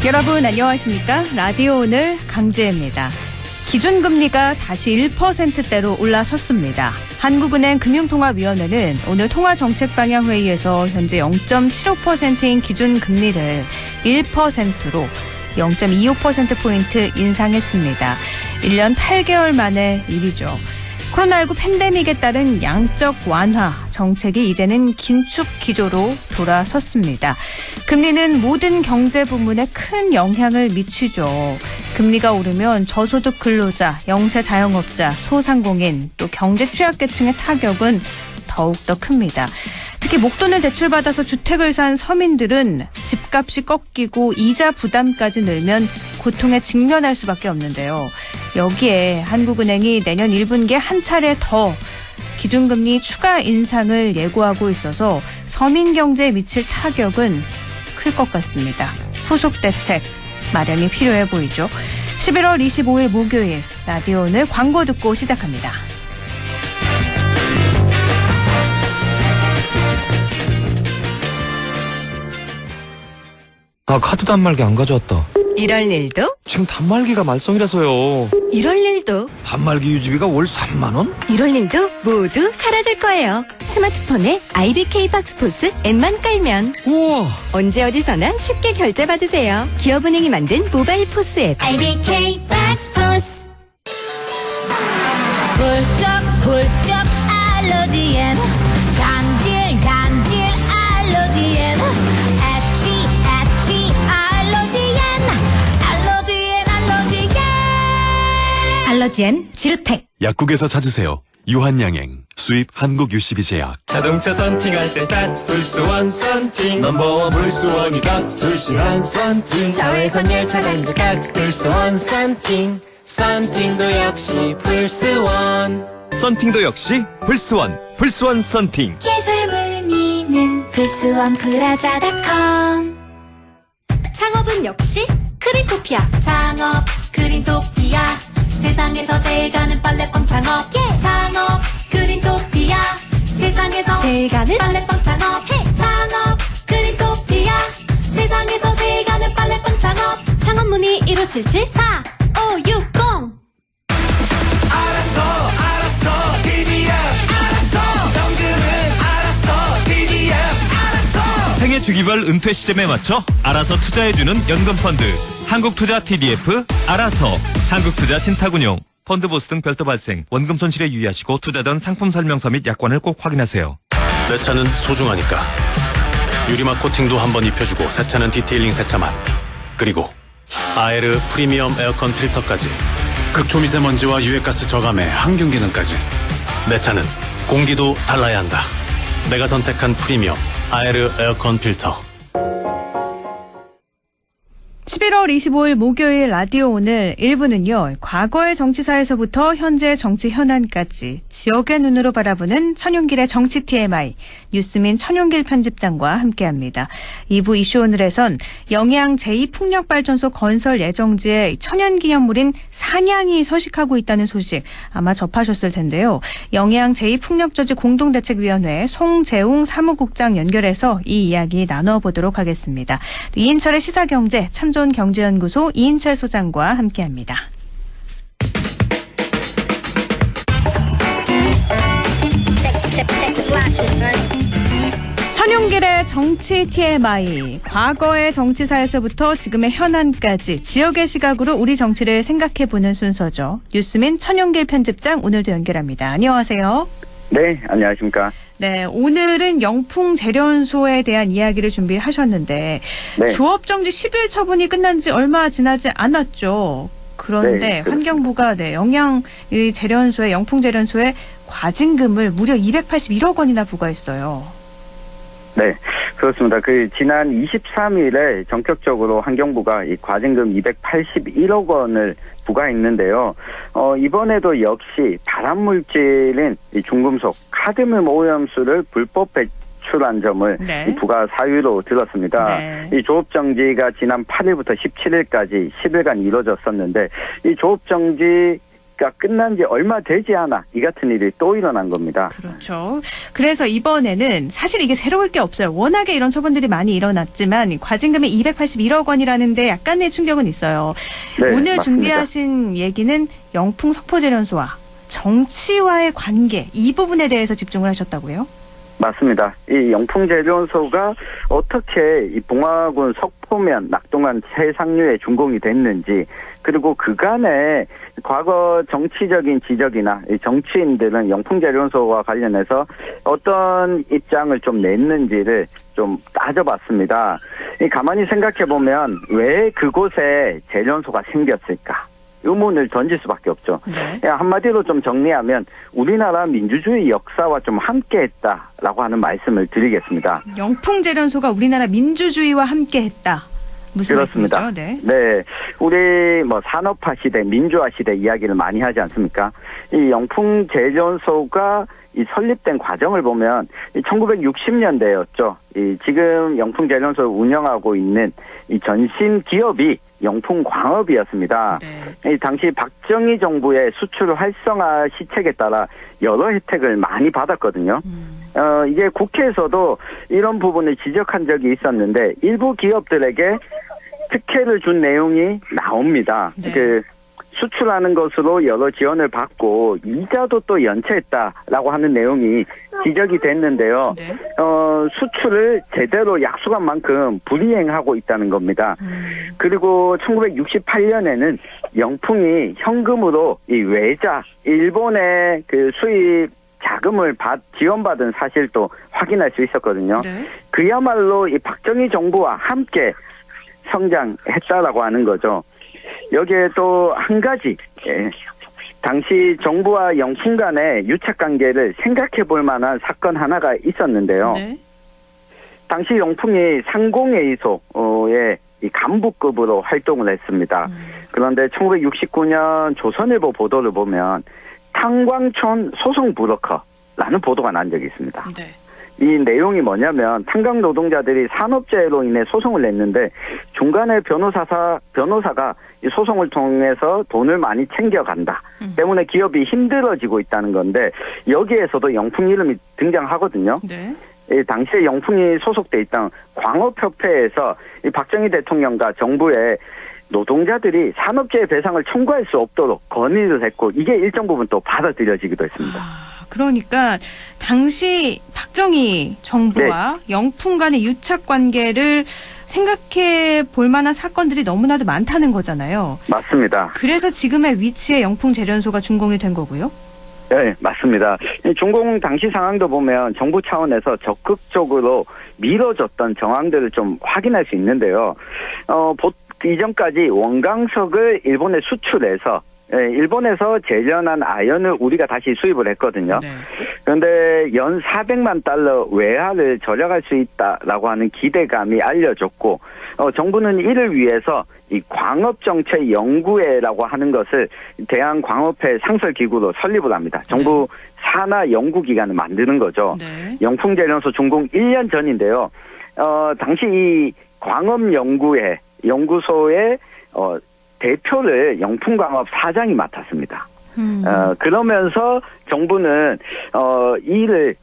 여러분 안녕하십니까? 라디오 오늘 강재입니다. 기준금리가 다시 1%대로 올라섰습니다. 한국은행 금융통화위원회는 오늘 통화정책방향회의에서 현재 0.75%인 기준금리를 1%로 0.25%포인트 인상했습니다. 1년 8개월 만의 일이죠. 코로나19 팬데믹에 따른 양적 완화 정책이 이제는 긴축 기조로 돌아섰습니다. 금리는 모든 경제 부문에 큰 영향을 미치죠. 금리가 오르면 저소득 근로자, 영세 자영업자, 소상공인, 또 경제 취약계층의 타격은 더욱더 큽니다. 특히 목돈을 대출받아서 주택을 산 서민들은 집값이 꺾이고 이자 부담까지 늘면 고통에 직면할 수밖에 없는데요. 여기에 한국은행이 내년 1분기에 한 차례 더 기준금리 추가 인상을 예고하고 있어서 서민 경제에 미칠 타격은 클 것 같습니다. 후속 대책 마련이 필요해 보이죠. 11월 25일 목요일 라디오 오늘 광고 듣고 시작합니다. 카드 단말기 안 가져왔다. 이럴 일도? 지금 단말기가 말썽이라서요. 이럴 일도? 단말기 유지비가 월 3만 원? 이럴 일도 모두 사라질 거예요. 스마트폰에 IBK 박스포스 앱만 깔면 우와! 언제 어디서나 쉽게 결제받으세요. 기업은행이 만든 모바일 포스 앱 IBK 박스포스. 훌쩍훌쩍 알러지엔 간질 알러지엔 애취 알러지엔 지르텍. 약국에서 찾으세요. 유한양행 수입 한국 UCB 제약. 자동차 썬팅할 때 딱 불스원 썬팅 넘버원 불스원이가 절실한 썬팅 자외선 열차 밴드 각 불스원 썬팅 썬팅도 역시 불스원 썬팅도 역시 불스원 썬팅. 기술 문의는 불스원 프라자닷컴. 창업은 역시 크린토피아. 창업 그린토피아. 세상에서 제일 가는 빨래빵 창업. 창업 그린토피아. 세상에서 제일 가는 빨래빵 창업. 창업 그린토피아. 세상에서 제일 가는 빨래빵 창업. 창업 문의 1577 4560. 알았어 DBF 알았어 현금은 알았어 DBF 알았어 생애 주기별 은퇴 시점에 맞춰 알아서 투자해주는 연금펀드 한국투자 TDF 알아서 한국투자 신탁운용 펀드보스 등 별도 발생 원금 손실에 유의하시고 투자 전 상품 설명서 및 약관을 꼭 확인하세요. 내 차는 소중하니까 유리막 코팅도 한번 입혀주고 새 차는 디테일링 세차 맛 그리고 아에르 프리미엄 에어컨 필터까지 극초미세먼지와 유해가스 저감에 항균 기능까지 내 차는 공기도 달라야 한다. 내가 선택한 프리미엄 아에르 에어컨 필터. 11월 25일 목요일 라디오 오늘 1부는요. 과거의 정치사에서부터 현재의 정치 현안까지 지역의 눈으로 바라보는 천윤길의 정치 TMI 뉴스민 천윤길 편집장과 함께합니다. 2부 이슈 오늘에선 영양 제2풍력발전소 건설 예정지에 천연기념물인 산양이 서식하고 있다는 소식 아마 접하셨을 텐데요. 영양 제2풍력저지 공동대책위원회 송재웅 사무국장 연결해서 이 이야기 나눠보도록 하겠습니다. 이인철의 시사경제 참좋은 경제연구소 이인철 소장과 함께합니다. 천윤길의 정치 TMI, 과거의 정치사에서부터 지금의 현안까지 지역의 시각으로 우리 정치를 생각해보는 순서죠. 뉴스민 천윤길 편집장 오늘도 연결합니다. 안녕하세요. 네, 안녕하십니까. 네, 오늘은 영풍재련소에 대한 이야기를 준비하셨는데 네. 조업정지 10일 처분이 끝난 지 얼마 지나지 않았죠. 그런데 네, 환경부가 재련소에 영풍재련소에 과징금을 무려 281억 원이나 부과했어요. 네, 그렇습니다. 지난 23일에 전격적으로 환경부가 이 과징금 281억 원을 부과했는데요. 이번에도 역시 발암물질인 이 중금속 카드뮴 오염수를 불법 배출한 점을 이 부과 사유로 들었습니다. 네. 이 조업정지가 지난 8일부터 17일까지 10일간 이루어졌었는데 이 조업정지 수리가 끝난 지 얼마 되지 않아 이 같은 일이 또 일어난 겁니다. 그렇죠. 그래서 이번에는 사실 이게 새로울 게 없어요. 워낙에 이런 처분들이 많이 일어났지만 과징금이 281억 원이라는데 약간의 충격은 있어요. 네, 오늘 맞습니다. 준비하신 얘기는 영풍 석포재련소와 정치와의 관계 이 부분에 대해서 집중을 하셨다고요? 맞습니다. 이 영풍재련소가 어떻게 이 봉화군 석포면 낙동강 해상류에 준공이 됐는지, 그리고 그간에 과거 정치적인 지적이나 이 정치인들은 영풍재련소와 관련해서 어떤 입장을 좀 냈는지를 좀 따져봤습니다. 가만히 생각해보면 왜 그곳에 재련소가 생겼을까? 의문을 던질 수밖에 없죠. 네. 한마디로 좀 정리하면 우리나라 민주주의 역사와 좀 함께했다라고 하는 말씀을 드리겠습니다. 영풍재련소가 우리나라 민주주의와 함께했다. 무슨 그렇습니다. 말씀이죠? 네. 네, 우리 뭐 산업화 시대, 민주화 시대 이야기를 많이 하지 않습니까? 이 영풍재련소가 이 설립된 과정을 보면 1960년대였죠. 이 지금 영풍재련소를 운영하고 있는 이 전신 기업이 영풍광업이었습니다. 네. 이 당시 박정희 정부의 수출 활성화 시책에 따라 여러 혜택을 많이 받았거든요. 이게 국회에서도 이런 부분을 지적한 적이 있었는데 일부 기업들에게 특혜를 준 내용이 나옵니다. 네. 그 수출하는 것으로 여러 지원을 받고 이자도 또 연체했다라고 하는 내용이 지적이 됐는데요. 네. 수출을 제대로 약속한 만큼 불이행하고 있다는 겁니다. 그리고 1968년에는 영풍이 현금으로 이 외자, 일본의 그 수입 자금을 지원받은 사실도 확인할 수 있었거든요. 네. 그야말로 이 박정희 정부와 함께 성장했다라고 하는 거죠. 여기에 또 한 가지, 당시 정부와 영풍 간의 유착관계를 생각해 볼 만한 사건 하나가 있었는데요. 네. 당시 영풍이 상공회의소의 이 간부급으로 활동을 했습니다. 그런데 1969년 조선일보 보도를 보면 탄광촌 소송 브로커라는 보도가 난 적이 있습니다. 네. 이 내용이 뭐냐면 탄광 노동자들이 산업재해로 인해 소송을 냈는데 중간에 변호사가 이 소송을 통해서 돈을 많이 챙겨간다 때문에 기업이 힘들어지고 있다는 건데 여기에서도 영풍 이름이 등장하거든요. 네. 이 당시에 영풍이 소속돼 있던 광업협회에서 이 박정희 대통령과 정부에 노동자들이 산업재해 배상을 청구할 수 없도록 건의를 했고 이게 일정 부분 또 받아들여지기도 했습니다. 그러니까 당시 박정희 정부와 영풍 간의 유착 관계를 생각해 볼 만한 사건들이 너무나도 많다는 거잖아요. 맞습니다. 그래서 지금의 위치에 영풍재련소가 준공이 된 거고요. 네, 맞습니다. 이 준공 당시 상황도 보면 정부 차원에서 적극적으로 밀어줬던 정황들을 좀 확인할 수 있는데요. 이전까지 원광석을 일본에 수출해서 일본에서 재련한 아연을 우리가 다시 수입을 했거든요. 네. 그런데 연 400만 달러 외화를 절약할 수 있다라고 하는 기대감이 알려졌고 정부는 이를 위해서 이 광업정책연구회라고 하는 것을 대한광업회 상설기구로 설립을 합니다. 정부 산하 연구기관을 만드는 거죠. 네. 영풍재련소 준공 1년 전인데요. 당시 이 광업연구회 연구소의 대표를 영풍광업 사장이 맡았습니다. 그러면서 정부는 이를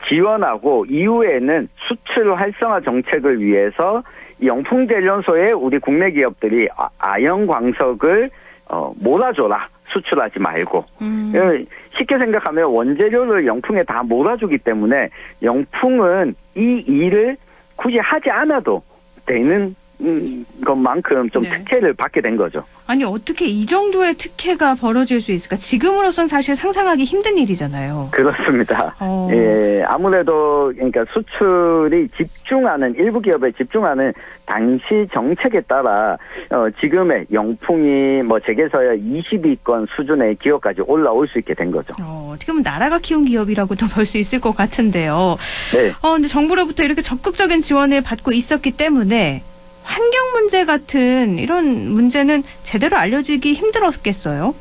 지원하고 이후에는 수출 활성화 정책을 위해서 영풍재련소에 우리 국내 기업들이 아연 광석을 몰아줘라. 수출하지 말고. 쉽게 생각하면 원재료를 영풍에 다 몰아주기 때문에 영풍은 이 일을 굳이 하지 않아도 되는 것만큼 좀 특혜를 받게 된 거죠. 아니 어떻게 이 정도의 특혜가 벌어질 수 있을까? 지금으로선 사실 상상하기 힘든 일이잖아요. 그렇습니다. 예, 아무래도 그러니까 수출이 집중하는 일부 기업에 집중하는 당시 정책에 따라 지금의 영풍이 뭐 재계서야 20위권 수준의 기업까지 올라올 수 있게 된 거죠. 어떻게 보면 나라가 키운 기업이라고도 볼 수 있을 것 같은데요. 네. 근데 정부로부터 이렇게 적극적인 지원을 받고 있었기 때문에 환경 문제 같은 이런 문제는 제대로 알려지기 힘들었겠어요?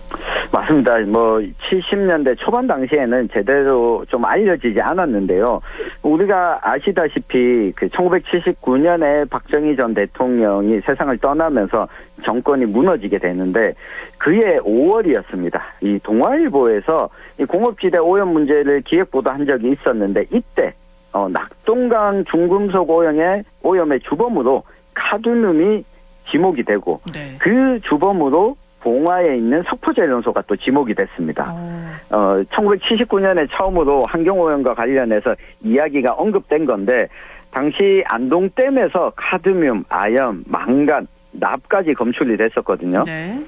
맞습니다. 70년대 초반 당시에는 제대로 좀 알려지지 않았는데요. 우리가 아시다시피 1979년에 박정희 전 대통령이 세상을 떠나면서 정권이 무너지게 되는데 그해 5월이었습니다. 이 동아일보에서 이 공업지대 오염 문제를 기획보도한 적이 있었는데 이때 낙동강 중금속 오염의 주범으로 카드뮴이 지목이 되고 네. 그 주범으로 봉화에 있는 석포제련소가 또 지목이 됐습니다. 1979년에 처음으로 환경오염과 관련해서 이야기가 언급된 건데 당시 안동댐에서 카드뮴, 아연, 망간, 납까지 검출이 됐었거든요. 네.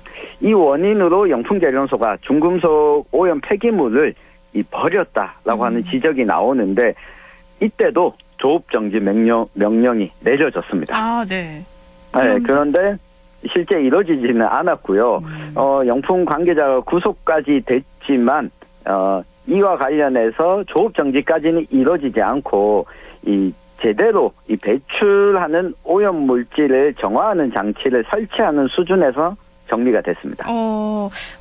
이 원인으로 영풍제련소가 중금속 오염 폐기물을 버렸다라고 하는 지적이 나오는데 이때도 조업정지 명령이 내려졌습니다. 아, 네. 네, 그런데 실제 이루어지지는 않았고요. 영풍 관계자가 구속까지 됐지만 이와 관련해서 조업 정지까지는 이루어지지 않고 제대로 배출하는 오염 물질을 정화하는 장치를 설치하는 수준에서 정리가 됐습니다.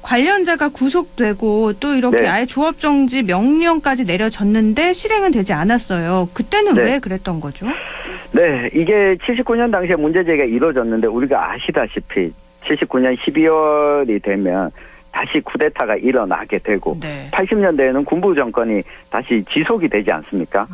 관련자가 구속되고 또 이렇게 네. 아예 조업 정지 명령까지 내려졌는데 실행은 되지 않았어요. 그때는 네. 왜 그랬던 거죠? 네, 이게 79년 당시에 문제제기가 이루어졌는데 우리가 아시다시피 79년 12월이 되면 다시 쿠데타가 일어나게 되고 네. 80년대에는 군부 정권이 다시 지속이 되지 않습니까?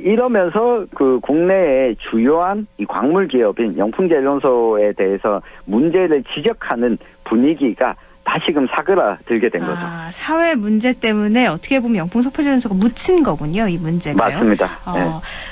이러면서 국내의 주요한 이 광물 기업인 영풍제련소에 대해서 문제를 지적하는 분위기가 다시금 사그라들게 된 거죠. 사회 문제 때문에 어떻게 보면 영풍 석포제련소가 묻힌 거군요, 이 문제가요. 맞습니다. 네.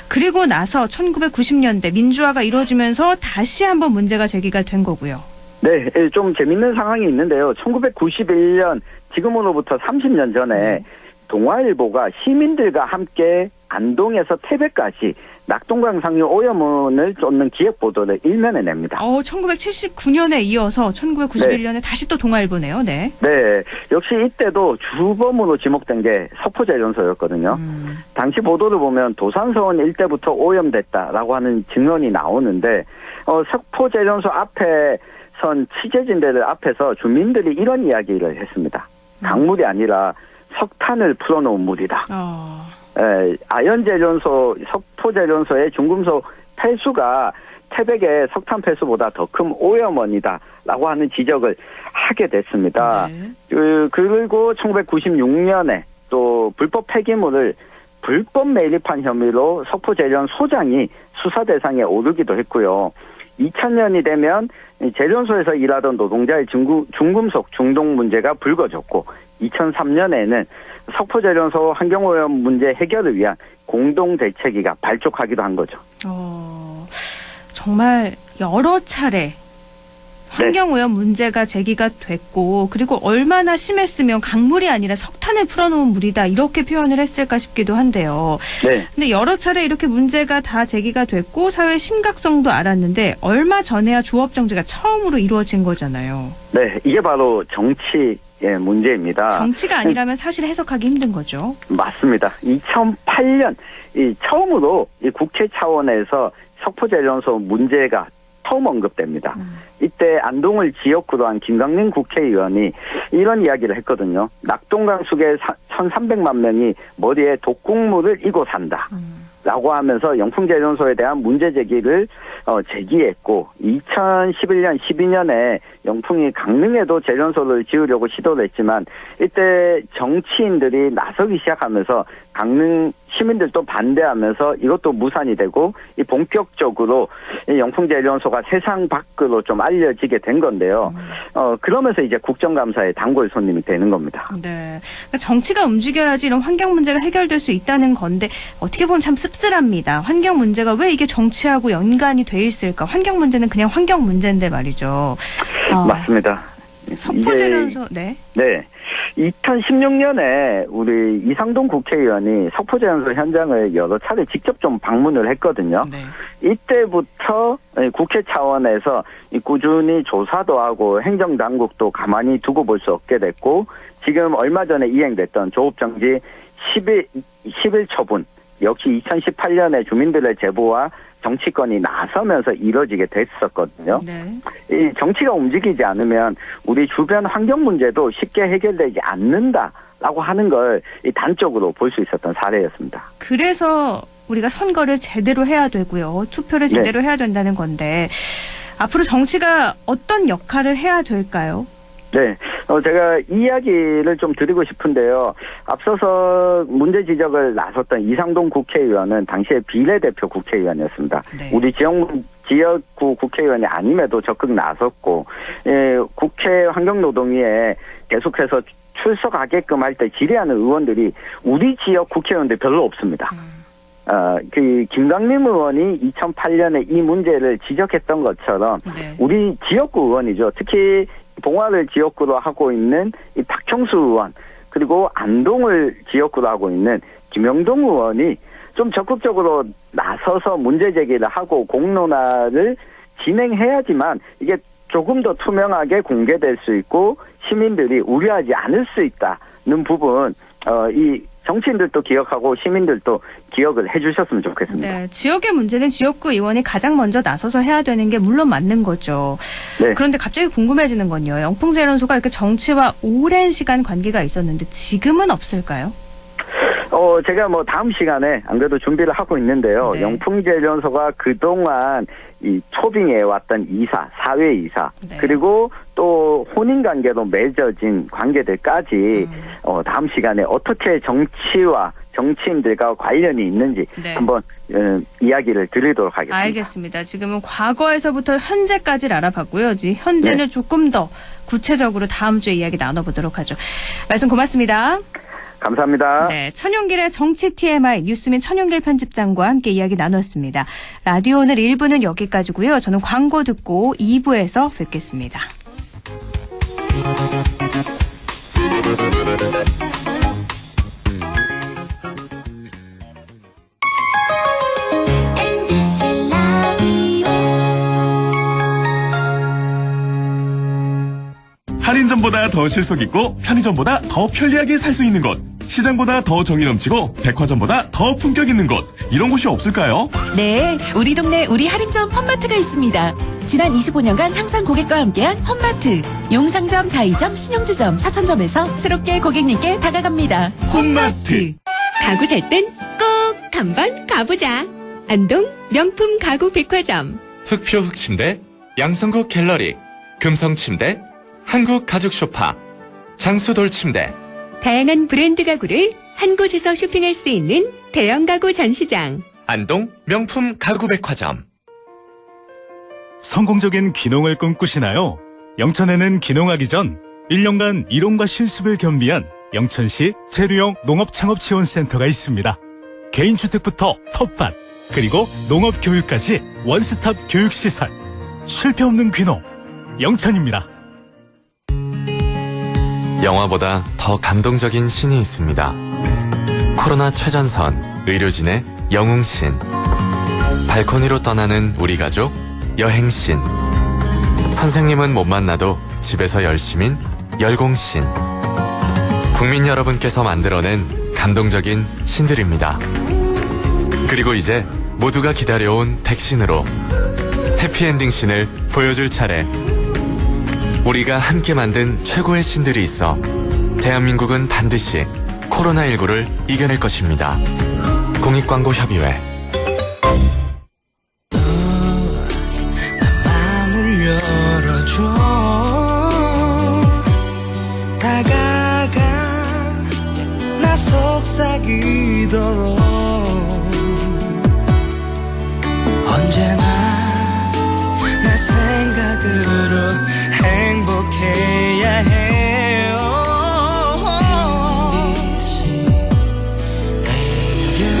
그리고 나서 1990년대 민주화가 이루어지면서 다시 한번 문제가 제기가 된 거고요. 네, 좀 재밌는 상황이 있는데요. 1991년 지금으로부터 30년 전에 동아일보가 시민들과 함께 안동에서 태백까지 낙동강 상류 오염원을 쫓는 기획 보도를 일면에 냅니다. 1979년에 이어서 1991년에 다시 또 동아일보네요. 네. 네, 역시 이때도 주범으로 지목된 게 석포제련소였거든요. 당시 보도를 보면 도산서원 일대부터 오염됐다라고 하는 증언이 나오는데 석포제련소 앞에 선 취재진들 앞에서 주민들이 이런 이야기를 했습니다. 강물이 아니라 석탄을 풀어놓은 물이다. 아연제련소, 석포제련소의 중금속 폐수가 태백의 석탄 폐수보다 더 큰 오염원이다라고 하는 지적을 하게 됐습니다. 네. 그리고 1996년에 또 불법 폐기물을 불법 매립한 혐의로 석포제련소장이 수사 대상에 오르기도 했고요. 2000년이 되면 제련소에서 일하던 노동자의 중금속 중독 문제가 불거졌고 2003년에는 석포제련소 환경오염 문제 해결을 위한 공동대책위가 발족하기도 한 거죠. 정말 여러 차례 환경오염 문제가 제기가 됐고 그리고 얼마나 심했으면 강물이 아니라 석탄을 풀어놓은 물이다 이렇게 표현을 했을까 싶기도 한데요. 네. 근데 여러 차례 이렇게 문제가 다 제기가 됐고 사회의 심각성도 알았는데 얼마 전에야 조업 정지가 처음으로 이루어진 거잖아요. 네, 이게 바로 정치의 문제입니다. 정치가 아니라면 사실 해석하기 힘든 거죠. 맞습니다. 2008년 처음으로 국회 차원에서 석포제련소 문제가 처음 언급됩니다. 이때 안동을 지역구로 한 김강림 국회의원이 이런 이야기를 했거든요. 낙동강 수계 1,300만 명이 머리에 독국물을 이고 산다. 라고 하면서 영풍제련소에 대한 문제 제기를 제기했고 2011년 12년에 영풍이 강릉에도 제련소를 지으려고 시도를 했지만 이때 정치인들이 나서기 시작하면서 강릉 시민들도 반대하면서 이것도 무산이 되고 이 본격적으로 이 영풍제련소가 세상 밖으로 좀 알려지게 된 건데요. 그러면서 이제 국정감사의 단골 손님이 되는 겁니다. 네, 그러니까 정치가 움직여야지 이런 환경 문제가 해결될 수 있다는 건데 어떻게 보면 참 씁쓸합니다. 환경 문제가 왜 이게 정치하고 연관이 돼 있을까? 환경 문제는 그냥 환경 문제인데 말이죠. 맞습니다. 석포제련소, 네. 2016년에 우리 이상돈 국회의원이 석포제련소 현장을 여러 차례 직접 좀 방문을 했거든요. 네. 이때부터 국회 차원에서 꾸준히 조사도 하고 행정당국도 가만히 두고 볼 수 없게 됐고 지금 얼마 전에 이행됐던 조업정지 10일 처분 역시 2018년에 주민들의 제보와 정치권이 나서면서 이루어지게 됐었거든요. 네. 이 정치가 움직이지 않으면 우리 주변 환경 문제도 쉽게 해결되지 않는다라고 하는 걸 이 단적으로 볼 수 있었던 사례였습니다. 그래서 우리가 선거를 제대로 해야 되고요. 투표를 제대로 해야 된다는 건데 앞으로 정치가 어떤 역할을 해야 될까요? 네, 제가 이야기를 좀 드리고 싶은데요. 앞서서 문제 지적을 나섰던 이상돈 국회의원은 당시에 비례대표 국회의원이었습니다. 네. 우리 지역구 국회의원이 아님에도 적극 나섰고, 국회 환경노동위에 계속해서 출석하게끔 할 때 질의하는 의원들이 우리 지역 국회의원들 별로 없습니다. 김강림 의원이 2008년에 이 문제를 지적했던 것처럼 네. 우리 지역구 의원이죠. 특히 봉화를 지역구로 하고 있는 이 박형수 의원, 그리고 안동을 지역구로 하고 있는 김영동 의원이 좀 적극적으로 나서서 문제 제기를 하고 공론화를 진행해야지만 이게 조금 더 투명하게 공개될 수 있고 시민들이 우려하지 않을 수 있다는 부분, 이 정치인들도 기억하고 시민들도 기억을 해주셨으면 좋겠습니다. 네, 지역의 문제는 지역구 의원이 가장 먼저 나서서 해야 되는 게 물론 맞는 거죠. 네. 그런데 갑자기 궁금해지는 건요. 영풍재련소가 이렇게 정치와 오랜 시간 관계가 있었는데 지금은 없을까요? 제가 다음 시간에 안 그래도 준비를 하고 있는데요. 네. 영풍재련소가 그동안 이 초빙해 왔던 이사, 사회 이사, 네. 그리고 또 혼인관계로 맺어진 관계들까지 다음 시간에 어떻게 정치와 정치인들과 관련이 있는지 네. 한번 이야기를 드리도록 하겠습니다. 알겠습니다. 지금은 과거에서부터 현재까지를 알아봤고요. 이제 현재는 네. 조금 더 구체적으로 다음 주에 이야기 나눠보도록 하죠. 말씀 고맙습니다. 감사합니다. 네, 천용길의 정치 TMI 뉴스민 천용길 편집장과 함께 이야기 나눴습니다. 라디오 오늘 1부는 여기까지고요. 저는 광고 듣고 2부에서 뵙겠습니다. MBC 라디오 할인점보다 더 실속 있고 편의점보다 더 편리하게 살 수 있는 곳, 시장보다 더 정이 넘치고 백화점보다 더 품격 있는 곳, 이런 곳이 없을까요? 네, 우리 동네 우리 할인점 홈마트가 있습니다. 지난 25년간 항상 고객과 함께한 홈마트. 용상점, 자이점, 신용주점, 사천점에서 새롭게 고객님께 다가갑니다. 홈마트. 가구 살 땐 꼭 한번 가보자. 안동 명품 가구 백화점. 흑표 흑침대, 양성국 갤러리, 금성침대, 한국 가죽 소파, 장수돌 침대. 다양한 브랜드 가구를 한 곳에서 쇼핑할 수 있는 대형 가구 전시장. 안동 명품 가구 백화점. 성공적인 귀농을 꿈꾸시나요? 영천에는 귀농하기 전 1년간 이론과 실습을 겸비한 영천시 재료형 농업창업지원센터가 있습니다. 개인주택부터 텃밭, 그리고 농업교육까지 원스톱 교육시설. 실패 없는 귀농, 영천입니다. 영화보다 더 감동적인 신이 있습니다. 코로나 최전선, 의료진의 영웅신. 발코니로 떠나는 우리 가족, 여행신. 선생님은 못 만나도 집에서 열심인 열공신. 국민 여러분께서 만들어낸 감동적인 신들입니다. 그리고 이제 모두가 기다려온 백신으로 해피엔딩 신을 보여줄 차례. 우리가 함께 만든 최고의 신들이 있어 대한민국은 반드시 코로나19를 이겨낼 것입니다. 공익광고협의회. 마음을 열어줘. 다가가 나 속삭이도록. 언제나 내 생각으로 행복해야 해요. MBC 라디오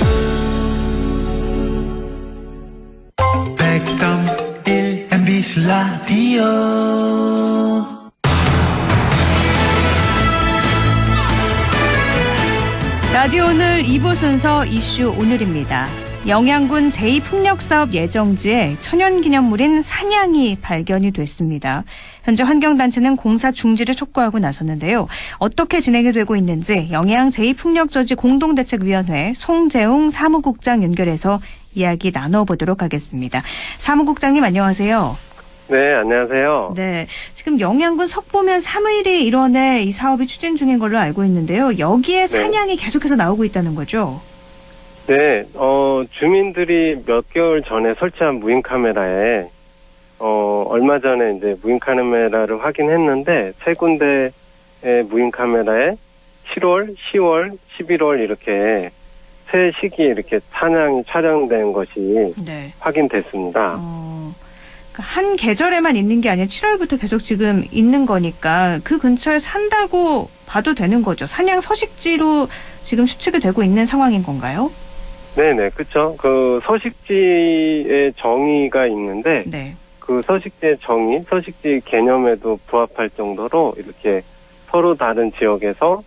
100.1 MBC 라디오. 라디오 오늘 2부 순서 이슈 오늘입니다. 영양군 제2풍력사업 예정지에 천연기념물인 산양이 발견이 됐습니다. 현재 환경단체는 공사 중지를 촉구하고 나섰는데요. 어떻게 진행이 되고 있는지 영양 제2풍력저지 공동대책위원회 송재웅 사무국장 연결해서 이야기 나눠보도록 하겠습니다. 사무국장님 안녕하세요. 네, 안녕하세요. 네, 지금 영양군 석보면 3일이 일원에 이 사업이 추진 중인 걸로 알고 있는데요. 여기에 사냥이 계속해서 나오고 있다는 거죠? 네, 주민들이 몇 개월 전에 설치한 무인 카메라에 얼마 전에 이제 무인 카메라를 확인했는데 세 군데의 무인 카메라에 7월, 10월, 11월 이렇게 세 시기에 이렇게 사냥이 촬영된 것이 확인됐습니다. 한 계절에만 있는 게 아니라 7월부터 계속 지금 있는 거니까 그 근처에 산다고 봐도 되는 거죠. 사냥 서식지로 지금 추측이 되고 있는 상황인 건가요? 네네, 그렇죠. 그 서식지의 정의가 있는데 그 서식지의 정의, 서식지 개념에도 부합할 정도로 이렇게 서로 다른 지역에서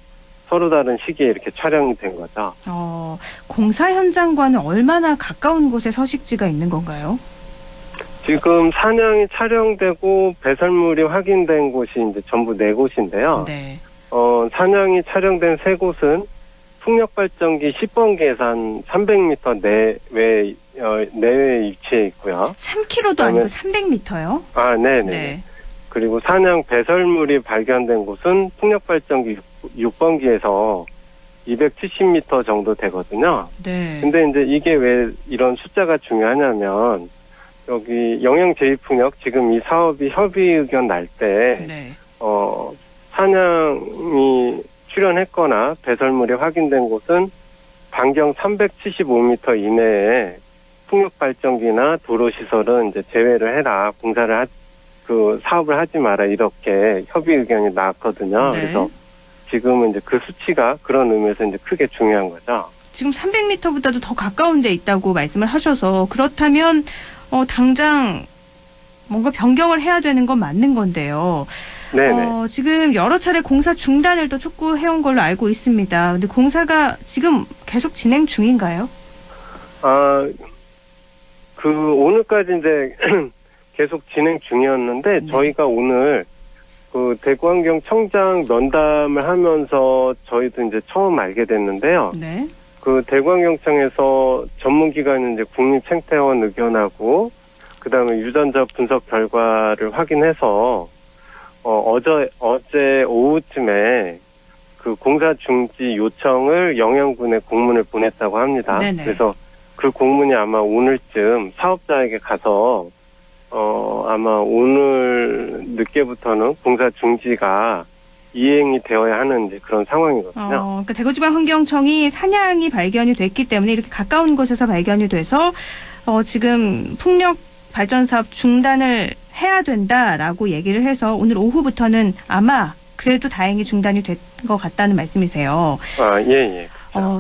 서로 다른 시기에 이렇게 촬영이 된 거죠. 공사 현장과는 얼마나 가까운 곳에 서식지가 있는 건가요? 지금 사냥이 촬영되고 배설물이 확인된 곳이 이제 전부 4곳인데요. 사냥이 촬영된 3곳은 풍력발전기 10번기에서 한 300m 내외에 위치해 있고요. 3km도 아니고 300m요? 아, 네네. 그리고 사냥 배설물이 발견된 곳은 풍력발전기 6번기에서 270m 정도 되거든요. 근데 이제 이게 왜 이런 숫자가 중요하냐면 여기 영양 제2풍력 지금 이 사업이 협의 의견 날 때 사냥이 출현했거나 배설물이 확인된 곳은 반경 375m 이내에 풍력 발전기나 도로 시설은 이제 제외를 해라. 그 사업을 하지 마라. 이렇게 협의 의견이 나왔거든요. 그래서 지금은 이제 그 수치가 그런 의미에서 이제 크게 중요한 거죠. 지금 300m보다도 더 가까운 데 있다고 말씀을 하셔서 그렇다면 당장 뭔가 변경을 해야 되는 건 맞는 건데요. 지금 여러 차례 공사 중단을 또 촉구해온 걸로 알고 있습니다. 근데 공사가 지금 계속 진행 중인가요? 오늘까지 이제 계속 진행 중이었는데 저희가 오늘 그 대구환경청장 면담을 하면서 저희도 이제 처음 알게 됐는데요. 그 대구환경청에서 전문기관인 이제 국립생태원 의견하고 그다음에 유전자 분석 결과를 확인해서 어제 오후쯤에 그 공사 중지 요청을 영양군에 공문을 보냈다고 합니다. 그래서 그 공문이 아마 오늘쯤 사업자에게 가서 아마 오늘 늦게부터는 공사 중지가 이행이 되어야 하는 이제 그런 상황이거든요. 그러니까 대구지방환경청이 사냥이 발견이 됐기 때문에 이렇게 가까운 곳에서 발견이 돼서 지금 풍력 발전 사업 중단을 해야 된다라고 얘기를 해서 오늘 오후부터는 아마 그래도 다행히 중단이 된 것 같다는 말씀이세요. 예.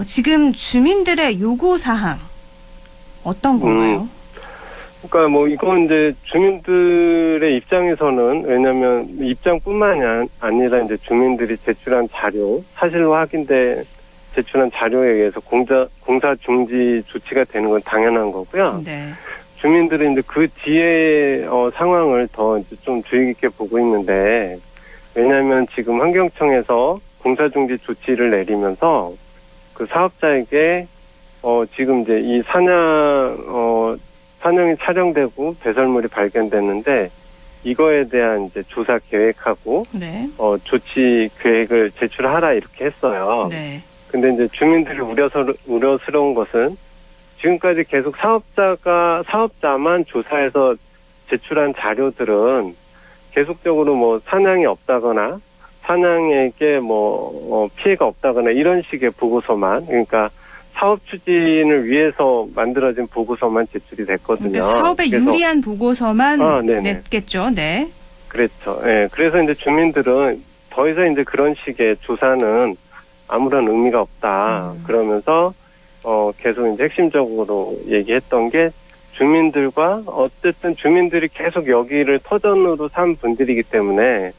지금 주민들의 요구 사항 어떤 건가요? 그러니까 뭐 이건 이제 주민들의 입장에서는 왜냐하면 입장뿐만이 아니라 이제 주민들이 제출한 자료, 사실로 확인돼 제출한 자료에 의해서 공사 중지 조치가 되는 건 당연한 거고요. 주민들은 이제 그 뒤에 상황을 더 이제 좀 주의 깊게 보고 있는데 왜냐하면 지금 환경청에서 공사 중지 조치를 내리면서 그 사업자에게 지금 이제 이 사냥이 촬영되고 배설물이 발견됐는데 이거에 대한 이제 조사 계획하고 조치 계획을 제출하라 이렇게 했어요. 근데 이제 주민들이 우려스러운 것은 지금까지 계속 사업자만 조사해서 제출한 자료들은 계속적으로 뭐 사냥이 없다거나 사냥에게 피해가 없다거나 이런 식의 보고서만 그러니까 사업 추진을 위해서 만들어진 보고서만 제출이 됐거든요. 그러니까 사업에 유리한 보고서만 냈겠죠. 그렇죠. 그래서 이제 주민들은 더 이상 이제 그런 식의 조사는 아무런 의미가 없다. 그러면서 계속 이제 핵심적으로 얘기했던 게 주민들과 어쨌든 주민들이 계속 여기를 터전으로 산 분들이기 때문에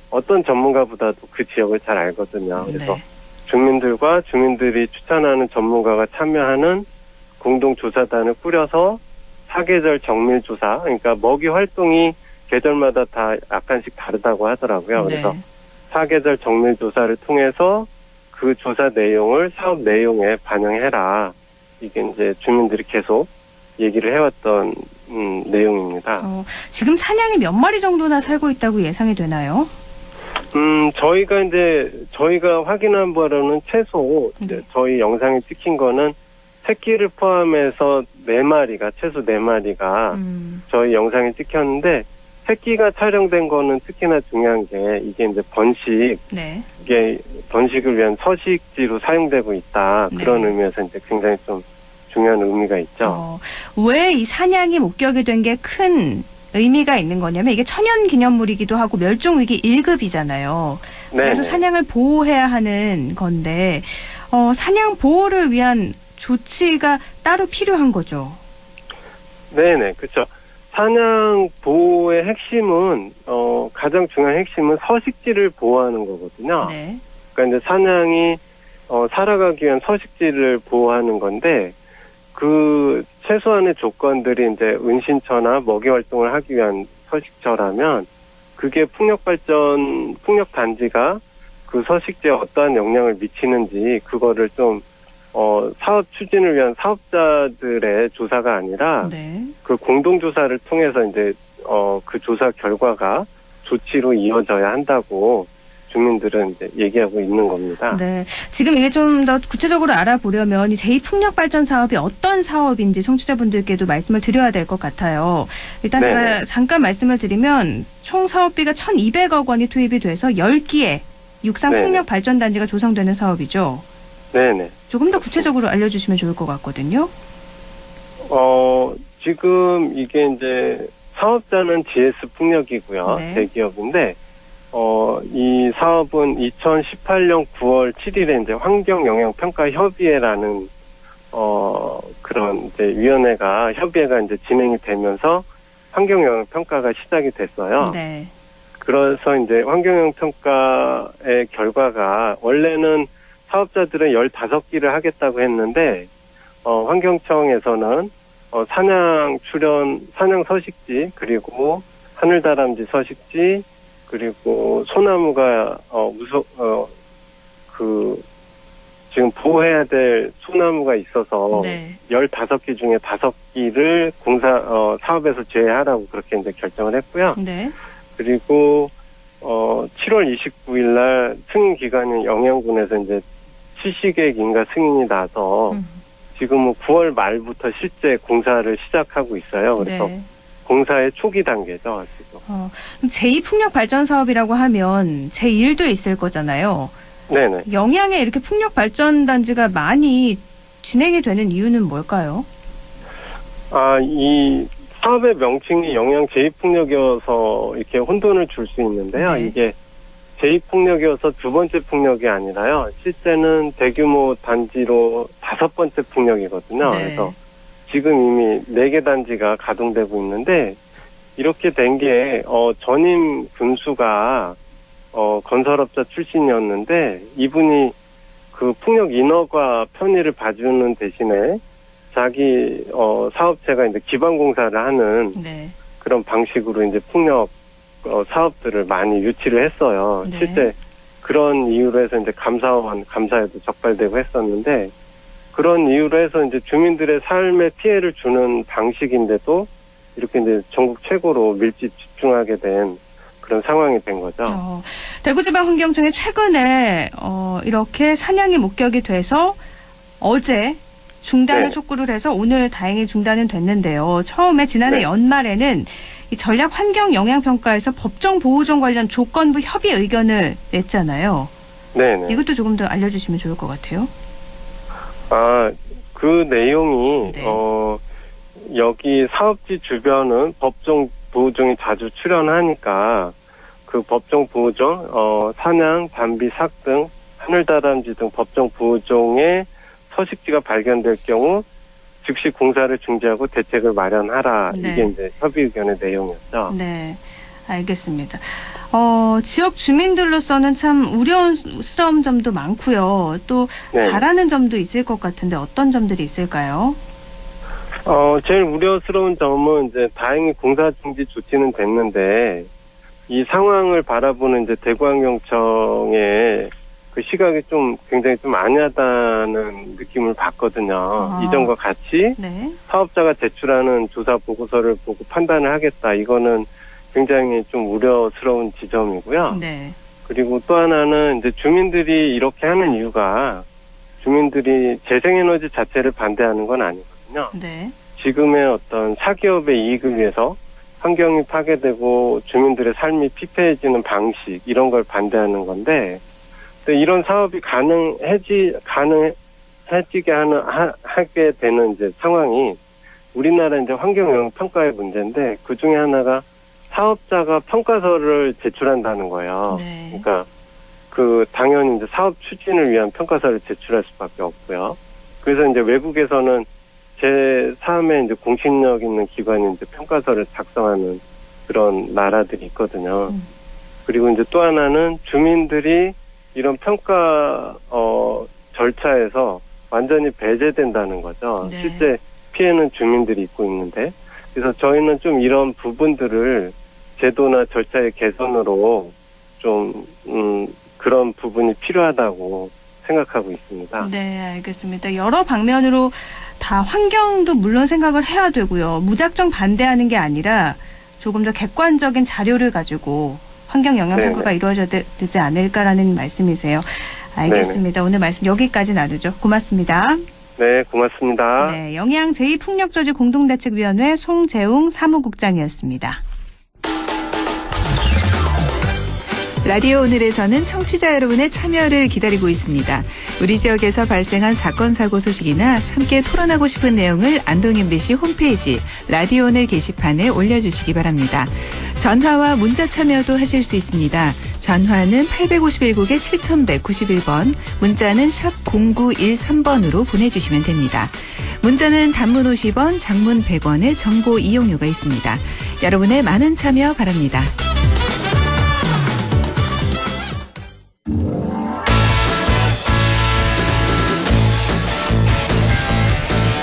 어떤 전문가보다도 그 지역을 잘 알거든요. 그래서 주민들과 주민들이 추천하는 전문가가 참여하는 공동조사단을 꾸려서 사계절 정밀조사, 그러니까 먹이 활동이 계절마다 다 약간씩 다르다고 하더라고요. 그래서 사계절 정밀조사를 통해서 그 조사 내용을 사업 내용에 반영해라. 이게 이제 주민들이 계속 얘기를 해왔던 내용입니다. 지금 사냥이 몇 마리 정도나 살고 있다고 예상이 되나요? 저희가 확인한 바로는 최소 저희 영상에 찍힌 거는 새끼를 포함해서 4마리가 최소 4마리가 저희 영상에 찍혔는데 새끼가 촬영된 거는 특히나 중요한 게 이게 이제 번식, 네. 이게 번식을 위한 서식지로 사용되고 있다. 네. 그런 의미에서 이제 굉장히 좀 중요한 의미가 있죠. 왜 이 사냥이 목격이 된 게 큰 의미가 있는 거냐면 이게 천연기념물이기도 하고 멸종위기 1급이잖아요. 그래서 네네. 사냥을 보호해야 하는 건데 사냥 보호를 위한 조치가 따로 필요한 거죠. 네네, 그렇죠. 사냥 보호의 핵심은 가장 중요한 핵심은 서식지를 보호하는 거거든요. 네. 그러니까 이제 사냥이 살아가기 위한 서식지를 보호하는 건데 그 최소한의 조건들이 이제 은신처나 먹이 활동을 하기 위한 서식처라면 그게 풍력 단지가 그 서식지에 어떠한 영향을 미치는지 그거를 좀 사업 추진을 위한 사업자들의 조사가 아니라 네. 그 공동조사를 통해서 이제 그 조사 결과가 조치로 이어져야 한다고 주민들은 이제 얘기하고 있는 겁니다. 네. 지금 이게 좀 더 구체적으로 알아보려면 이 제2풍력발전 사업이 어떤 사업인지 청취자분들께도 말씀을 드려야 될 것 같아요. 일단 네네. 제가 잠깐 말씀을 드리면 총 사업비가 1,200억 원이 투입이 돼서 10기의 육상 네네. 풍력발전단지가 조성되는 사업이죠. 네네. 조금 더 구체적으로 알려주시면 좋을 것 같거든요. 지금 이게 이제 사업자는 GS 풍력이고요. 네. 대기업인데, 이 사업은 2018년 9월 7일에 이제 환경영향평가협의회라는, 그런 이제 협의회가 이제 진행이 되면서 환경영향평가가 시작이 됐어요. 네. 그래서 이제 환경영향평가의 결과가 원래는 사업자들은 15기를 하겠다고 했는데, 환경청에서는 사냥 서식지, 그리고 하늘다람쥐 서식지, 그리고 소나무가, 지금 보호해야 될 소나무가 있어서, 네. 15기 중에 5기를 사업에서 제외하라고 그렇게 이제 결정을 했고요. 네. 그리고, 7월 29일 날 승인 기간인 영양군에서 이제 실시계획 인가 승인이 나서, 지금은 9월 말부터 실제 공사를 시작하고 있어요. 그래서 네. 공사의 초기 단계죠, 지금. 제2풍력발전 사업이라고 하면 제1도 있을 거잖아요. 네네. 영양에 이렇게 풍력발전단지가 많이 진행이 되는 이유는 뭘까요? 이 사업의 명칭이 영양 제2풍력이어서 이렇게 혼돈을 줄 수 있는데요. 네. 이게 제2풍력이어서 두 번째 풍력이 아니라요. 실제는 대규모 단지로 5번째 풍력이거든요. 네. 그래서 지금 이미 4개 단지가 가동되고 있는데 이렇게 된 게 전임 군수가 건설업자 출신이었는데 이분이 그 풍력 인허가 편의를 봐주는 대신에 자기 사업체가 이제 기반 공사를 하는 네. 그런 방식으로 이제 풍력 사업들을 많이 유치를 했어요. 네. 실제 그런 이유로 해서 이제 감사에도 적발되고 했었는데 그런 이유로 해서 이제 주민들의 삶에 피해를 주는 방식인데도 이렇게 이제 전국 최고로 밀집 집중하게 된 그런 상황이 된 거죠. 대구지방환경청이 최근에 이렇게 사냥이 목격이 돼서 어제 중단을 네. 촉구를 해서 오늘 다행히 중단은 됐는데요. 처음에 지난해 네. 연말에는 이 전략 환경 영향 평가에서 법정 보호종 관련 조건부 협의 의견을 냈잖아요. 네네. 이것도 조금 더 알려주시면 좋을 것 같아요. 그 내용이 네. 여기 사업지 주변은 법정 보호종이 자주 출현하니까 그 법정 보호종, 사냥, 담비, 삭 등 하늘다람쥐 등 법정 보호종의 서식지가 발견될 경우 즉시 공사를 중지하고 대책을 마련하라. 네. 이게 이제 협의 의견의 내용이었죠. 네, 알겠습니다. 지역 주민들로서는 참 우려스러운 점도 많고요. 또 네. 바라는 점도 있을 것 같은데 어떤 점들이 있을까요? 제일 우려스러운 점은 이제 다행히 공사 중지 조치는 됐는데 이 상황을 바라보는 이제 대구환경청의 그 시각이 좀 굉장히 좀 안하다는 느낌을 받거든요. 이전과 같이 네. 사업자가 제출하는 조사 보고서를 보고 판단을 하겠다. 이거는 굉장히 좀 우려스러운 지점이고요. 네. 그리고 또 하나는 이제 주민들이 이렇게 하는 이유가 주민들이 재생에너지 자체를 반대하는 건 아니거든요. 네. 지금의 어떤 사기업의 이익을 위해서 환경이 파괴되고 주민들의 삶이 피폐해지는 방식 이런 걸 반대하는 건데 이런 사업이 가능해지게 하게 되는 이제 상황이 우리나라 이제 환경 영향 평가의 문제인데 그 중에 하나가 사업자가 평가서를 제출한다는 거예요. 네. 그러니까 당연히 이제 사업 추진을 위한 평가서를 제출할 수밖에 없고요. 그래서 이제 외국에서는 제3의 이제 공신력 있는 기관이 이제 평가서를 작성하는 그런 나라들이 있거든요. 그리고 이제 또 하나는 주민들이 이런 평가 절차에서 완전히 배제된다는 거죠. 네. 실제 피해는 주민들이 입고 있는데 그래서 저희는 좀 이런 부분들을 제도나 절차의 개선으로 좀 그런 부분이 필요하다고 생각하고 있습니다. 네, 알겠습니다. 여러 방면으로 다 환경도 물론 생각을 해야 되고요. 무작정 반대하는 게 아니라 조금 더 객관적인 자료를 가지고 환경 영향 평가가 이루어져야 되지 않을까라는 말씀이세요. 알겠습니다. 네네. 오늘 말씀 여기까지 나누죠. 고맙습니다. 네, 고맙습니다. 네, 영양 제2풍력저지 공동대책위원회 송재웅 사무국장이었습니다. 라디오 오늘에서는 청취자 여러분의 참여를 기다리고 있습니다. 우리 지역에서 발생한 사건 사고 소식이나 함께 토론하고 싶은 내용을 안동 MBC 홈페이지 라디오 오늘 게시판에 올려주시기 바랍니다. 전화와 문자 참여도 하실 수 있습니다. 전화는 851국에 7191번, 문자는 샵 0913번으로 보내주시면 됩니다. 문자는 단문 50원, 장문 100원의 정보 이용료가 있습니다. 여러분의 많은 참여 바랍니다.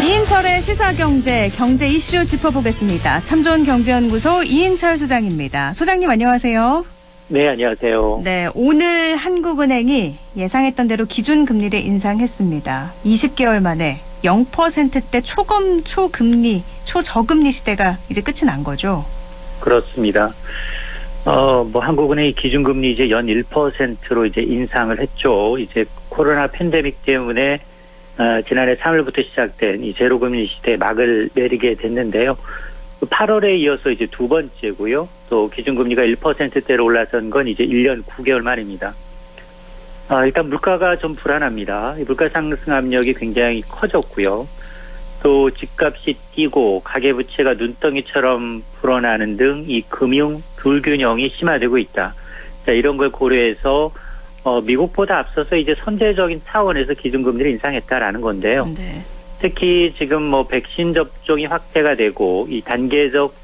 이인철의 시사경제, 경제 이슈 짚어보겠습니다. 참좋은 경제연구소 이인철 소장입니다. 소장님 안녕하세요. 네, 안녕하세요. 네, 오늘 한국은행이 예상했던 대로 기준금리를 인상했습니다. 20개월 만에 0%대 초저금리 시대가 이제 끝이 난 거죠? 그렇습니다. 한국은행이 기준금리 이제 연 1%로 이제 인상을 했죠. 이제 코로나 팬데믹 때문에 지난해 3월부터 시작된 이 제로금리 시대에 막을 내리게 됐는데요. 8월에 이어서 이제 두 번째고요. 또 기준금리가 1%대로 올라선 건 이제 1년 9개월 만입니다. 일단 물가가 좀 불안합니다. 물가 상승 압력이 굉장히 커졌고요. 또 집값이 뛰고 가계부채가 눈덩이처럼 불어나는 등 이 금융 불균형이 심화되고 있다. 자, 이런 걸 고려해서 미국보다 앞서서 이제 선제적인 차원에서 기준금리를 인상했다라는 건데요. 네. 특히 지금 백신 접종이 확대가 되고 이 단계적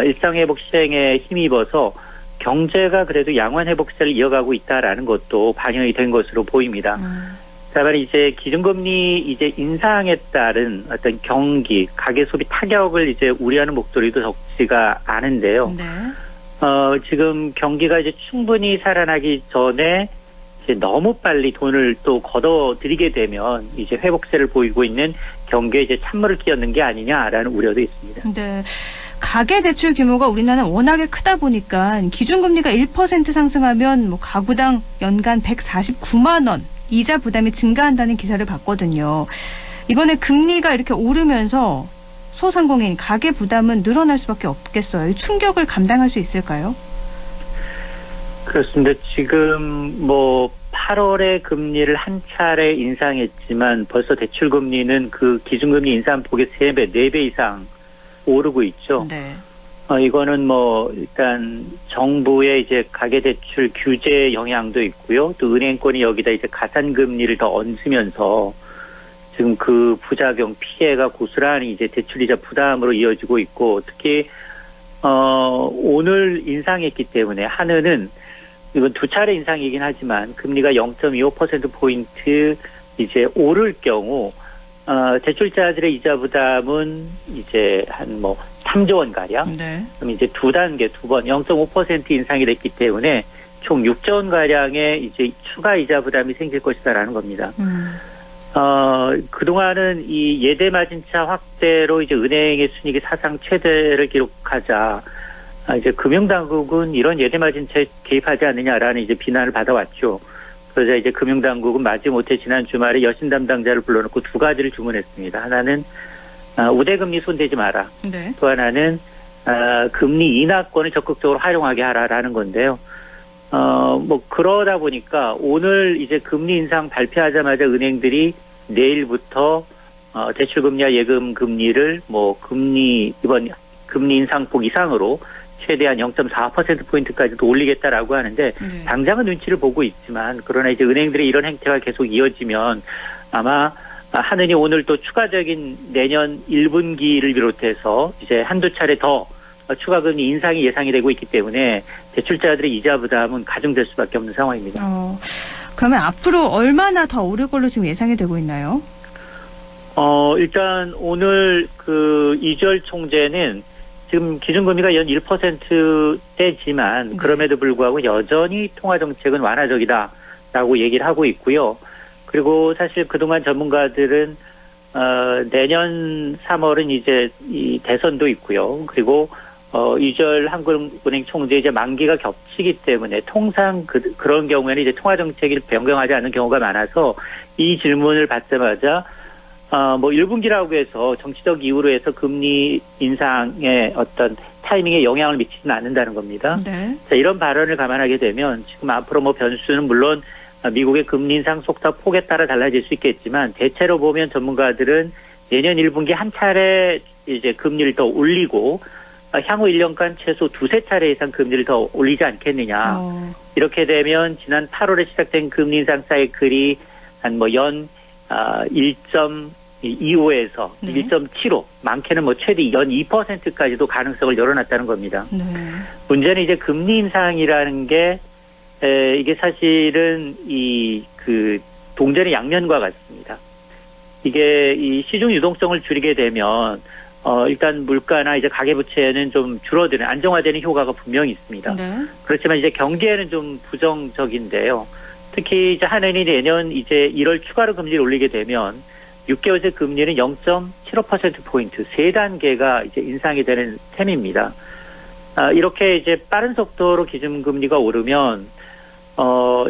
일상회복 시행에 힘입어서 경제가 그래도 양환 회복세를 이어가고 있다라는 것도 반영이 된 것으로 보입니다. 다만 이제 기준금리 이제 인상에 따른 어떤 경기, 가계소비 타격을 이제 우려하는 목소리도 적지가 않은데요. 네. 지금 경기가 이제 충분히 살아나기 전에 이제 너무 빨리 돈을 또 걷어들이게 되면 이제 회복세를 보이고 있는 경기에 이제 찬물을 끼얹는 게 아니냐라는 우려도 있습니다. 네. 가계 대출 규모가 우리나라는 워낙에 크다 보니까 기준금리가 1% 상승하면 가구당 연간 149만 원 이자 부담이 증가한다는 기사를 봤거든요. 이번에 금리가 이렇게 오르면서 소상공인 가계 부담은 늘어날 수밖에 없겠어요. 이 충격을 감당할 수 있을까요? 그렇습니다. 지금 8월에 금리를 한 차례 인상했지만 벌써 대출 금리는 그 기준금리 인상폭의 3배, 4배 이상 오르고 있죠. 네. 이거는 일단 정부의 이제 가계대출 규제 영향도 있고요. 또 은행권이 여기다 이제 가산금리를 더 얹으면서 지금 그 부작용 피해가 고스란히 이제 대출이자 부담으로 이어지고 있고 특히, 오늘 인상했기 때문에 한은은 이건 두 차례 인상이긴 하지만 금리가 0.25%포인트 이제 오를 경우 대출자들의 이자 부담은 이제 한 3조 원 가량. 네. 그럼 이제 두 단계, 두 번 0.5% 인상이 됐기 때문에 총 6조 원 가량의 이제 추가 이자 부담이 생길 것이다라는 겁니다. 그동안은 이 예대 마진차 확대로 이제 은행의 순이익이 사상 최대를 기록하자, 이제 금융당국은 이런 예대 마진차에 개입하지 않느냐라는 이제 비난을 받아왔죠. 그러자 이제 금융당국은 마지못해 지난 주말에 여신 담당자를 불러놓고 두 가지를 주문했습니다. 하나는 우대금리 손대지 마라. 네. 또 하나는 금리 인하권을 적극적으로 활용하게 하라라는 건데요. 뭐 그러다 보니까 오늘 이제 금리 인상 발표하자마자 은행들이 내일부터 대출금리와 예금금리를 뭐 이번 금리 인상폭 이상으로 최대한 0.4%포인트까지도 올리겠다라고 하는데, 당장은 눈치를 보고 있지만, 그러나 이제 은행들의 이런 행태가 계속 이어지면 아마 하느니 오늘 또 추가적인 내년 1분기를 비롯해서 이제 한두 차례 더 추가 금리 인상이 예상이 되고 있기 때문에 대출자들의 이자 부담은 가중될 수밖에 없는 상황입니다. 그러면 앞으로 얼마나 더 오를 걸로 지금 예상이 되고 있나요? 일단 오늘 그 이주열 총재는 지금 기준금리가 연 1%대지만 그럼에도 불구하고 여전히 통화정책은 완화적이다라고 얘기를 하고 있고요. 그리고 사실 그동안 전문가들은 내년 3월은 이제 이 대선도 있고요. 그리고 이주열 한국은행 총재 이제 만기가 겹치기 때문에 통상 그런 경우에는 이제 통화정책이 변경하지 않는 경우가 많아서 이 질문을 받자마자 뭐 1분기라고 해서 정치적 이유로 해서 금리 인상의 어떤 타이밍에 영향을 미치지는 않는다는 겁니다. 네. 자, 이런 발언을 감안하게 되면 지금 앞으로 뭐 변수는 물론 미국의 금리 인상 속도 폭에 따라 달라질 수 있겠지만, 대체로 보면 전문가들은 내년 1분기 한 차례 이제 금리를 더 올리고 향후 1년간 최소 두세 차례 이상 금리를 더 올리지 않겠느냐. 이렇게 되면 지난 8월에 시작된 금리 인상 사이클이 한 뭐 연 1.25에서 1.75, 많게는 뭐 최대 연 2%까지도 가능성을 열어놨다는 겁니다. 네. 문제는 이제 금리 인상이라는 게 이게 사실은 그 동전의 양면과 같습니다. 이게 이 시중 유동성을 줄이게 되면 일단 물가나 이제 가계부채는 좀 줄어드는, 안정화되는 효과가 분명히 있습니다. 네. 그렇지만 이제 경기에는 좀 부정적인데요. 특히 이제 한은이 내년 이제 1월 추가로 금리를 올리게 되면 6개월째 금리는 0.75%포인트, 3단계가 이제 인상이 되는 셈입니다. 이렇게 이제 빠른 속도로 기준금리가 오르면,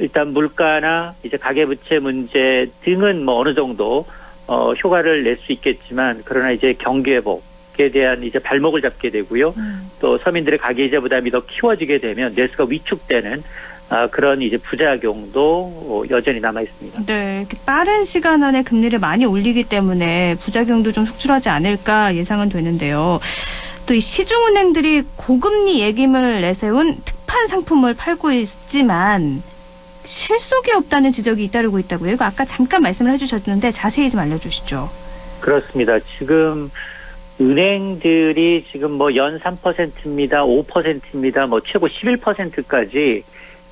일단 물가나 이제 가계부채 문제 등은 뭐 어느 정도, 효과를 낼 수 있겠지만, 그러나 이제 경기회복에 대한 이제 발목을 잡게 되고요. 또 서민들의 가계이자 부담이 더 키워지게 되면 내수가 위축되는 그런 이제 부작용도 여전히 남아 있습니다. 네, 이렇게 빠른 시간 안에 금리를 많이 올리기 때문에 부작용도 좀 속출하지 않을까 예상은 되는데요. 또 이 시중은행들이 고금리 예금을 내세운 특판 상품을 팔고 있지만 실속이 없다는 지적이 잇따르고 있다고요. 이거 아까 잠깐 말씀을 해주셨는데 자세히 좀 알려주시죠. 그렇습니다. 지금 은행들이 지금 뭐 연 3%입니다, 5%입니다, 뭐 최고 11%까지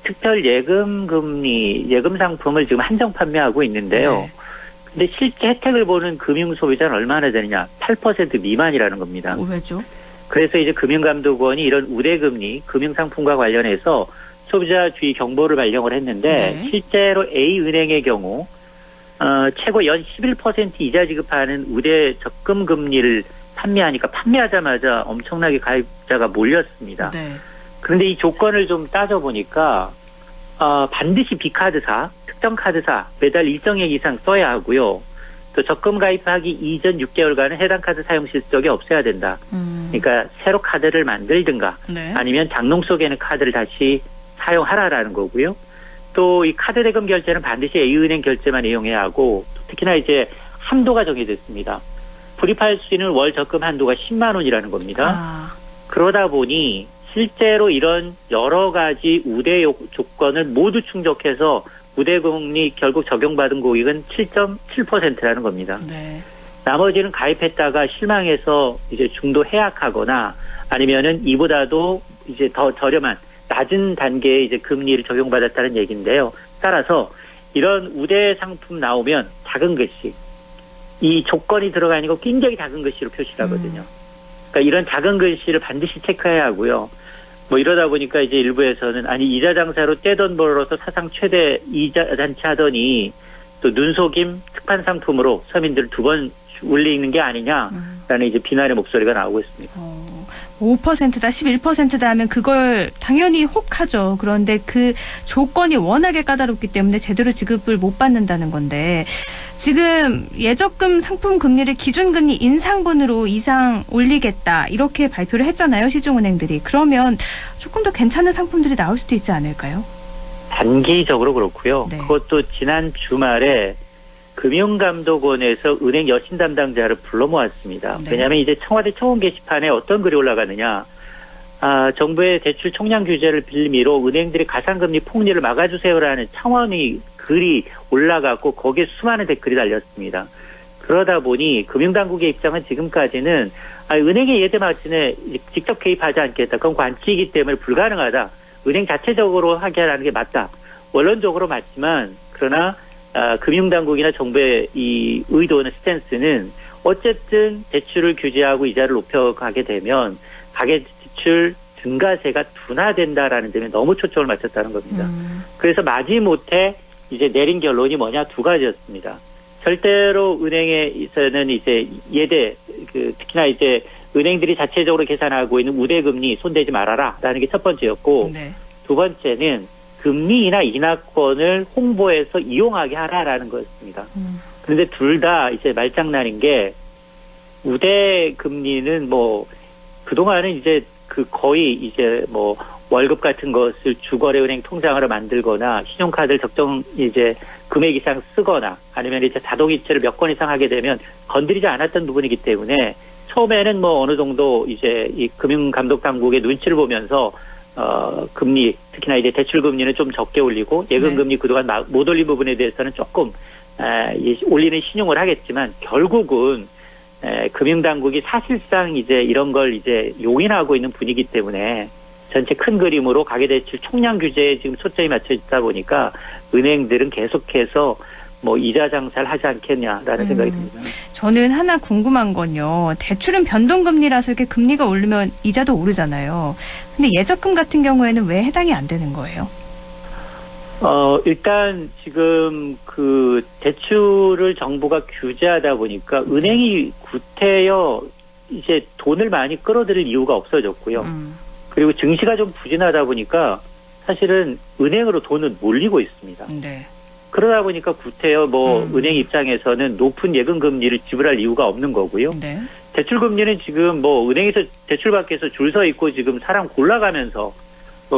특별 예금 금리, 예금 상품을 지금 한정 판매하고 있는데요. 근데 실제 혜택을 보는 금융 소비자는 얼마나 되느냐? 8% 미만이라는 겁니다. 왜죠? 그래서 이제 금융감독원이 이런 우대금리, 금융상품과 관련해서 소비자 주의 경보를 발령을 했는데, 실제로 A은행의 경우, 최고 연 11% 이자 지급하는 우대 적금 금리를 판매하니까 판매하자마자 엄청나게 가입자가 몰렸습니다. 그런데 이 조건을 좀 따져보니까 반드시 B카드사, 특정 카드사 매달 일정액 이상 써야 하고요. 또 적금 가입하기 이전 6개월간은 해당 카드 사용 실적이 없어야 된다. 그러니까 새로 카드를 만들든가 아니면 장롱 속에 있는 카드를 다시 사용하라라는 거고요. 또 이 카드 대금 결제는 반드시 A은행 결제만 이용해야 하고, 특히나 이제 한도가 정해졌습니다. 불입할 수 있는 월 적금 한도가 10만 원이라는 겁니다. 그러다 보니 실제로 이런 여러 가지 우대 조건을 모두 충족해서 우대금리 결국 적용받은 고객은 7.7%라는 겁니다. 나머지는 가입했다가 실망해서 이제 중도 해약하거나 아니면은 이보다도 이제 더 저렴한 낮은 단계의 이제 금리를 적용받았다는 얘기인데요. 따라서 이런 우대 상품 나오면 작은 글씨, 이 조건이 들어가 있는 거 굉장히 작은 글씨로 표시를 하거든요. 그러니까 이런 작은 글씨를 반드시 체크해야 하고요. 뭐 이러다 보니까 이제 일부에서는 아니 이자 장사로 떼돈 벌어서 사상 최대 이자 잔치 하더니 또 눈속임 특판 상품으로 서민들 2번 울리는 게 아니냐라는 이제 비난의 목소리가 나오고 있습니다. 5%다 11%다 하면 그걸 당연히 혹하죠. 그런데 그 조건이 워낙에 까다롭기 때문에 제대로 지급을 못 받는다는 건데 지금 예적금 상품 금리를 기준금리 인상분으로 이상 올리겠다 이렇게 발표를 했잖아요. 시중은행들이. 그러면 조금 더 괜찮은 상품들이 나올 수도 있지 않을까요? 단기적으로 그렇고요. 네. 그것도 지난 주말에 금융감독원에서 은행 여신 담당자를 불러 모았습니다. 네. 왜냐하면 이제 청와대 청원 게시판에 어떤 글이 올라가느냐. 정부의 대출 총량 규제를 빌미로 은행들이 가상금리 폭리를 막아주세요라는 청원이 글이 올라갔고 거기에 수많은 댓글이 달렸습니다. 그러다 보니 금융당국의 입장은 지금까지는 은행의 예대 마진에 직접 개입하지 않겠다. 그건 관치이기 때문에 불가능하다. 은행 자체적으로 하게 하라는 게 맞다. 원론적으로 맞지만 그러나 금융당국이나 정부의 이 의도는 스탠스는 어쨌든 대출을 규제하고 이자를 높여가게 되면 가계대출 증가세가 둔화된다라는 점에 너무 초점을 맞췄다는 겁니다. 그래서 마지못해 이제 내린 결론이 뭐냐 2가지였습니다. 절대로 은행에 있어서는 이제 예대 특히나 이제 은행들이 자체적으로 계산하고 있는 우대금리 손대지 말아라라는 게 첫 번째였고 네. 2번째는 금리 인하권을 홍보해서 이용하게 하라라는 거였습니다. 그런데 둘 다 이제 말장난인 게 우대 금리는 뭐 그동안은 이제 거의 이제 뭐 월급 같은 것을 주거래은행 통장으로 만들거나 신용카드를 적정 이제 금액 이상 쓰거나 아니면 이제 자동이체를 몇 건 이상 하게 되면 건드리지 않았던 부분이기 때문에 처음에는 뭐 어느 정도 이제 이 금융감독당국의 눈치를 보면서 금리, 특히나 이제 대출금리는 좀 적게 올리고 예금금리 그동안 못 올린 부분에 대해서는 조금, 올리는 신용을 하겠지만 결국은, 금융당국이 사실상 이제 이런 걸 이제 용인하고 있는 분위기 때문에 전체 큰 그림으로 가계대출 총량 규제에 지금 초점이 맞춰 있다 보니까 은행들은 계속해서 뭐 이자 장사를 하지 않겠냐라는 생각이 듭니다. 저는 하나 궁금한 건요. 대출은 변동금리라서 이렇게 금리가 오르면 이자도 오르잖아요. 근데 예적금 같은 경우에는 왜 해당이 안 되는 거예요? 일단 지금 대출을 정부가 규제하다 보니까 은행이 구태여 이제 돈을 많이 끌어들일 이유가 없어졌고요. 그리고 증시가 좀 부진하다 보니까 사실은 은행으로 돈은 몰리고 있습니다. 네. 그러다 보니까 구태여 은행 입장에서는 높은 예금 금리를 지불할 이유가 없는 거고요. 네. 대출 금리는 지금 은행에서 대출 받기 위해서 줄 서 있고 지금 사람 골라가면서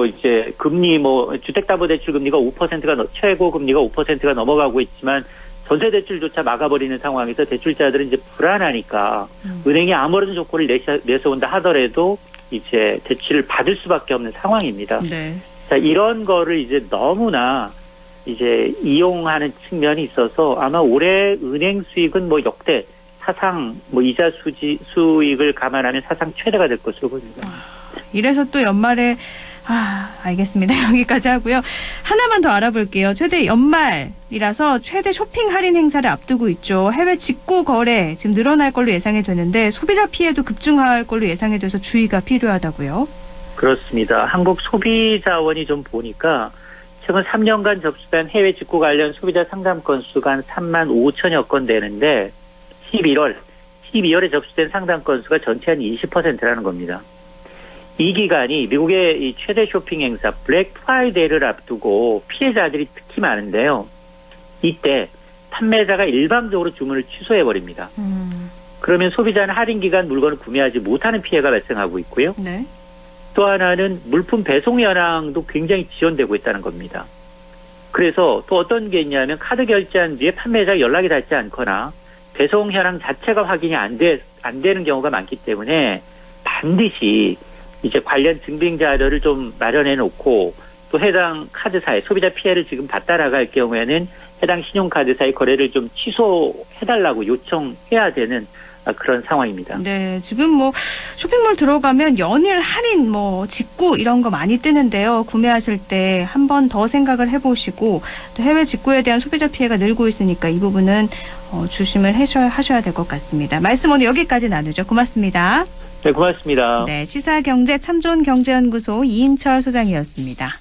이제 금리 주택담보대출 금리가 5%가 최고 금리가 5%가 넘어가고 있지만 전세 대출조차 막아버리는 상황에서 대출자들은 이제 불안하니까 은행이 아무런 조건을 내세운다 하더라도 이제 대출을 받을 수밖에 없는 상황입니다. 네. 자, 이런 거를 이제 너무나 이제 이용하는 측면이 있어서 아마 올해 은행 수익은 역대 사상 이자 수익을 감안하면 사상 최대가 될 것으로 보입니다. 이래서 또 연말에 알겠습니다. 여기까지 하고요. 하나만 더 알아볼게요. 최대 연말이라서 최대 쇼핑 할인 행사를 앞두고 있죠. 해외 직구 거래 지금 늘어날 걸로 예상이 되는데 소비자 피해도 급증할 걸로 예상이 돼서 주의가 필요하다고요. 그렇습니다. 한국 소비자원이 좀 보니까 최근 3년간 접수된 해외 직구 관련 소비자 상담 건수가 한 3만 5천여 건 되는데 12월에 접수된 상담 건수가 전체 한 20%라는 겁니다. 이 기간이 미국의 이 최대 쇼핑 행사 블랙 프라이데이를 앞두고 피해자들이 특히 많은데요. 이때 판매자가 일방적으로 주문을 취소해버립니다. 그러면 소비자는 할인 기간 물건을 구매하지 못하는 피해가 발생하고 있고요. 네. 또 하나는 물품 배송 현황도 굉장히 지연되고 있다는 겁니다. 그래서 또 어떤 게 있냐면 카드 결제한 뒤에 판매자가 연락이 닿지 않거나 배송 현황 자체가 확인이 안 되는 경우가 많기 때문에 반드시 이제 관련 증빙 자료를 좀 마련해 놓고 또 해당 카드사에 소비자 피해를 지금 받다 나갈 경우에는 해당 신용카드사의 거래를 좀 취소해달라고 요청해야 되는 그런 상황입니다. 네, 지금 뭐 쇼핑몰 들어가면 연일 할인, 뭐 직구 이런 거 많이 뜨는데요. 구매하실 때 한 번 더 생각을 해보시고 또 해외 직구에 대한 소비자 피해가 늘고 있으니까 이 부분은 조심을 하셔야 될 것 같습니다. 말씀 오늘 여기까지 나누죠. 고맙습니다. 네, 고맙습니다. 네, 시사경제 참좋은 경제연구소 이인철 소장이었습니다.